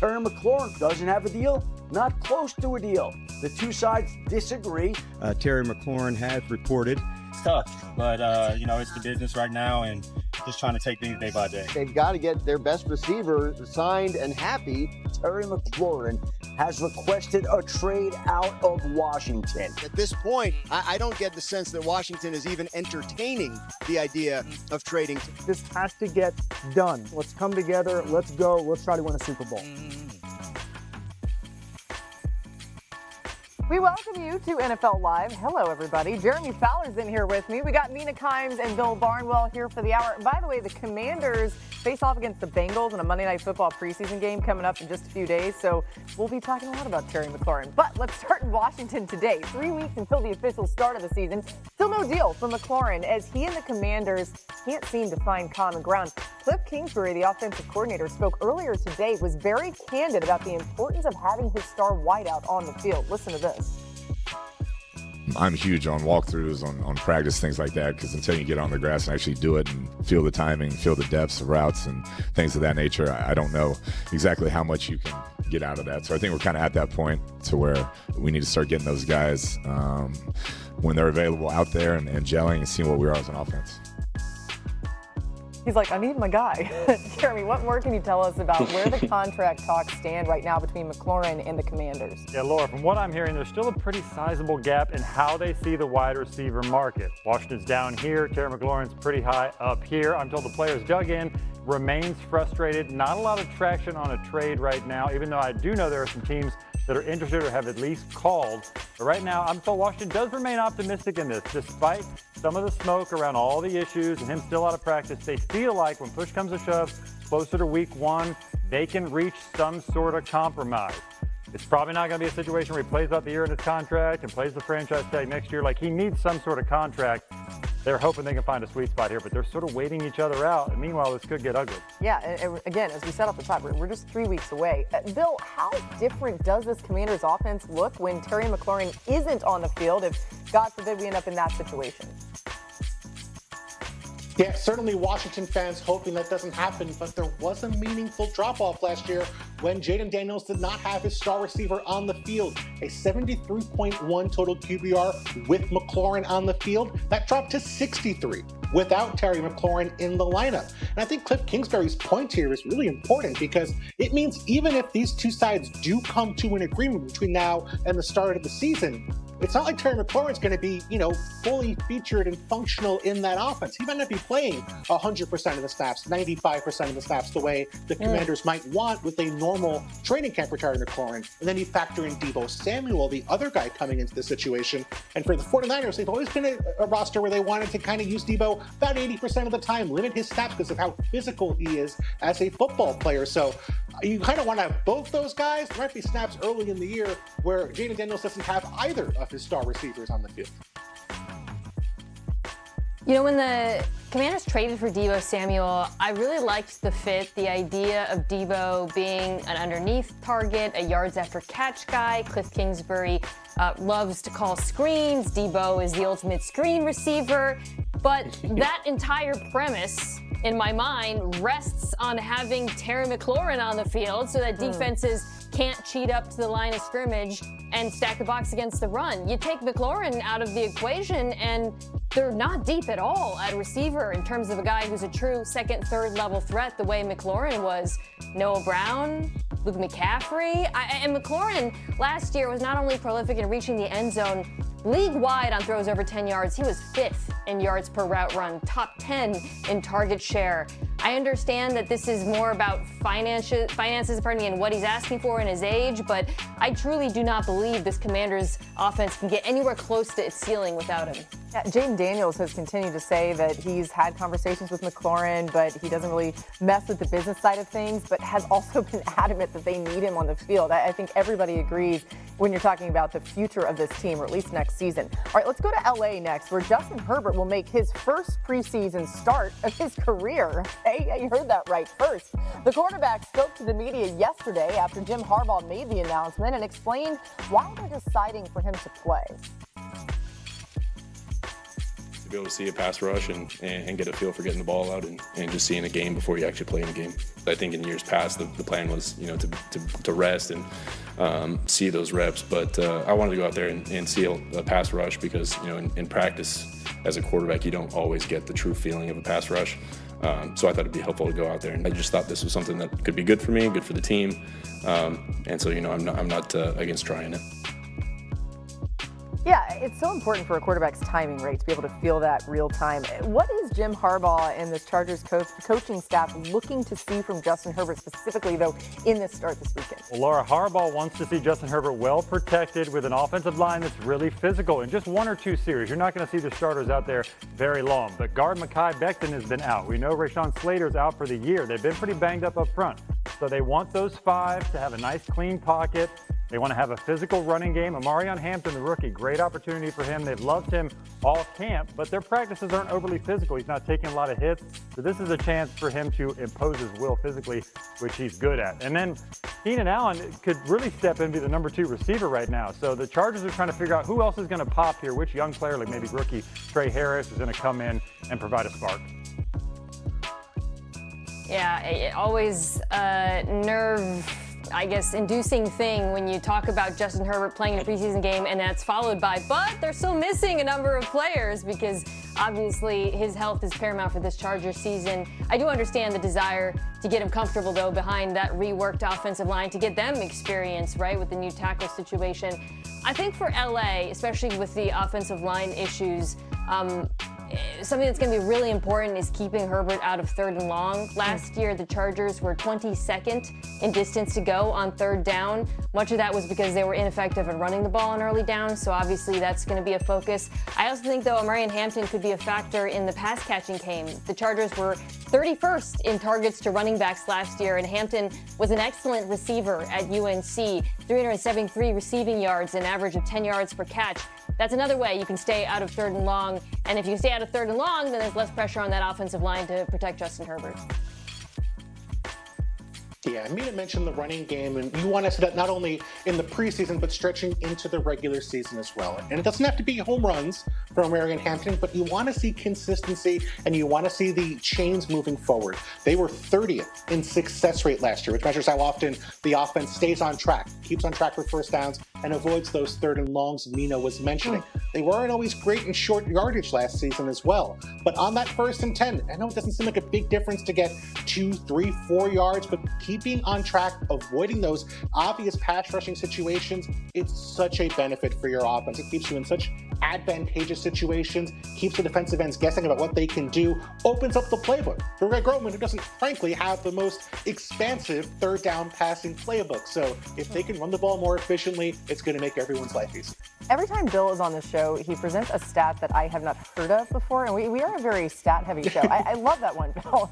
Terry McLaurin doesn't have a deal, not close to a deal. The two sides disagree. Terry McLaurin has reported. It's tough, but, it's the business right now and just trying to take things day by day. They've got to get their best receiver signed and happy. Terry McLaurin has requested a trade out of Washington. At this point, I don't get the sense that Washington is even entertaining the idea of trading. This has to get done. Let's come together. Let's go. Let's try to win a Super Bowl. We welcome you to NFL Live. Hello, everybody. Jeremy Fowler's in here with me. We got Mina Kimes and Bill Barnwell here for the hour. By the way, the Commanders face off against the Bengals in a Monday Night Football preseason game coming up in just a few days. So we'll be talking a lot about Terry McLaurin. But let's start in Washington today. 3 weeks until the official start of the season. Still no deal for McLaurin as he and the Commanders can't seem to find common ground. Cliff Kingsbury, the offensive coordinator, spoke earlier today, was very candid about the importance of having his star wideout on the field. Listen to this. I'm huge on walkthroughs, on practice, things like that, because until you get on the grass and actually do it and feel the timing, feel the depths of routes and things of that nature, I don't know exactly how much you can get out of that. So I think we're kind of at that point to where we need to start getting those guys when they're available out there and gelling and seeing what we are as an offense. He's like, I need my guy. Jeremy, what more can you tell us about where the contract talks stand right now between McLaurin and the Commanders? Yeah, Laura, from what I'm hearing, there's still a pretty sizable gap in how they see the wide receiver market. Washington's down here. Terry McLaurin's pretty high up here. I'm told the players dug in, remains frustrated. Not a lot of traction on a trade right now, even though I do know there are some teams that are interested or have at least called. But right now, I'm told Washington does remain optimistic in this, despite some of the smoke around all the issues and him still out of practice. They feel like when push comes to shove, closer to week one, they can reach some sort of compromise. It's probably not going to be a situation where he plays out the year in his contract and plays the franchise tag next year. Like, he needs some sort of contract. They're hoping they can find a sweet spot here, but they're sort of waiting each other out. And meanwhile, this could get ugly. Yeah, and again, as we said off the top, we're just 3 weeks away. Bill, how different does this Commanders offense look when Terry McLaurin isn't on the field, if, God forbid, we end up in that situation? Yeah, certainly Washington fans hoping that doesn't happen, but there was a meaningful drop-off last year when Jaden Daniels did not have his star receiver on the field. A 73.1 total QBR with McLaurin on the field. That dropped to 63 without Terry McLaurin in the lineup. And I think Cliff Kingsbury's point here is really important because it means even if these two sides do come to an agreement between now and the start of the season, it's not like Terry McLaurin's going to be, fully featured and functional in that offense. He might not be playing 100% of the snaps, 95% of the snaps the way the Commanders might want with a normal training camp for Terry McLaurin. And then you factor in Deebo Samuel, the other guy coming into the situation. And for the 49ers, they've always been a roster where they wanted to kind of use Deebo about 80% of the time, limit his snaps because of how physical he is as a football player. So you kind of want to have both those guys. There might be snaps early in the year where Jaden Daniels doesn't have either of his star receivers on the field. When the Commanders traded for Deebo Samuel, I really liked the fit, the idea of Deebo being an underneath target, a yards after catch guy. Cliff Kingsbury loves to call screens. Deebo is the ultimate screen receiver. But that entire premise, in my mind, rests on having Terry McLaurin on the field so that defenses can't cheat up to the line of scrimmage and stack the box against the run. You take McLaurin out of the equation and they're not deep at all at receiver in terms of a guy who's a true second, third level threat the way McLaurin was. Noah Brown, Luke McCaffrey. And McLaurin last year was not only prolific in reaching the end zone, league-wide on throws over 10 yards, he was 5th in yards per route run, top 10 in target share. I understand that this is more about finances, and what he's asking for in his age, but I truly do not believe this Commanders offense can get anywhere close to its ceiling without him. Yeah, Jaden Daniels has continued to say that he's had conversations with McLaurin, but he doesn't really mess with the business side of things, but has also been adamant that they need him on the field. I think everybody agrees when you're talking about the future of this team, or at least next season. All right, let's go to LA next, where Justin Herbert will make his first preseason start of his career. Hey, you heard that right. First, the quarterback spoke to the media yesterday after Jim Harbaugh made the announcement and explained why they're deciding for him to play. be able to see a pass rush and get a feel for getting the ball out and just seeing a game before you actually play in a game. I think in years past, the plan was, to rest and see those reps. But I wanted to go out there and see a pass rush because, in practice as a quarterback, you don't always get the true feeling of a pass rush. So I thought it'd be helpful to go out there. And I just thought this was something that could be good for me, good for the team. And so, I'm not against trying it. Yeah, it's so important for a quarterback's timing, right, to be able to feel that real time. What is Jim Harbaugh and this Chargers coaching staff looking to see from Justin Herbert specifically, though, in this start this weekend? Well, Laura, Harbaugh wants to see Justin Herbert well protected with an offensive line that's really physical. In just 1 or 2 series, you're not going to see the starters out there very long. But guard Mekhi Becton has been out. We know Rashawn Slater's out for the year. They've been pretty banged up front. So they want those 5 to have a nice, clean pocket. They want to have a physical running game. Amarion Hampton, the rookie, great opportunity for him. They've loved him all camp, but their practices aren't overly physical. He's not taking a lot of hits. So this is a chance for him to impose his will physically, which he's good at. And then Keenan Allen could really step in and be the number 2 receiver right now. So the Chargers are trying to figure out who else is going to pop here, which young player, like maybe rookie Trey Harris, is going to come in and provide a spark. Yeah, it always inducing thing when you talk about Justin Herbert playing in a preseason game and that's followed by, but they're still missing a number of players because obviously his health is paramount for this Chargers season. I do understand the desire to get him comfortable, though, behind that reworked offensive line to get them experience, right, with the new tackle situation. I think for LA, especially with the offensive line issues, something that's going to be really important is keeping Herbert out of 3rd and long. Last year, the Chargers were 22nd in distance to go on 3rd down. Much of that was because they were ineffective at running the ball on early downs, so obviously that's going to be a focus. I also think, though, Amarion Hampton could be a factor in the pass-catching game. The Chargers were 31st in targets to running backs last year, and Hampton was an excellent receiver at UNC, 373 receiving yards, an average of 10 yards per catch. That's another way you can stay out of 3rd and long. And if you stay out of 3rd and long, then there's less pressure on that offensive line to protect Justin Herbert. Yeah, Mina mentioned the running game, and you want to see that not only in the preseason, but stretching into the regular season as well. And it doesn't have to be home runs from Amarion Hampton, but you want to see consistency, and you want to see the chains moving forward. They were 30th in success rate last year, which measures how often the offense stays on track, keeps on track for first downs, and avoids those 3rd and longs Mina was mentioning. They weren't always great in short yardage last season as well. But on that 1st and 10, I know it doesn't seem like a big difference to get 2, 3, 4 yards, but keeping on track, avoiding those obvious pass rushing situations, it's such a benefit for your offense. It keeps you in such advantageous situations, keeps the defensive ends guessing about what they can do, opens up the playbook for Greg Roman, who doesn't frankly have the most expansive 3rd down passing playbook. So if they can run the ball more efficiently, it's going to make everyone's life easy. Every time Bill is on the show, he presents a stat that I have not heard of before, and we are a very stat-heavy show. I love that one, Bill.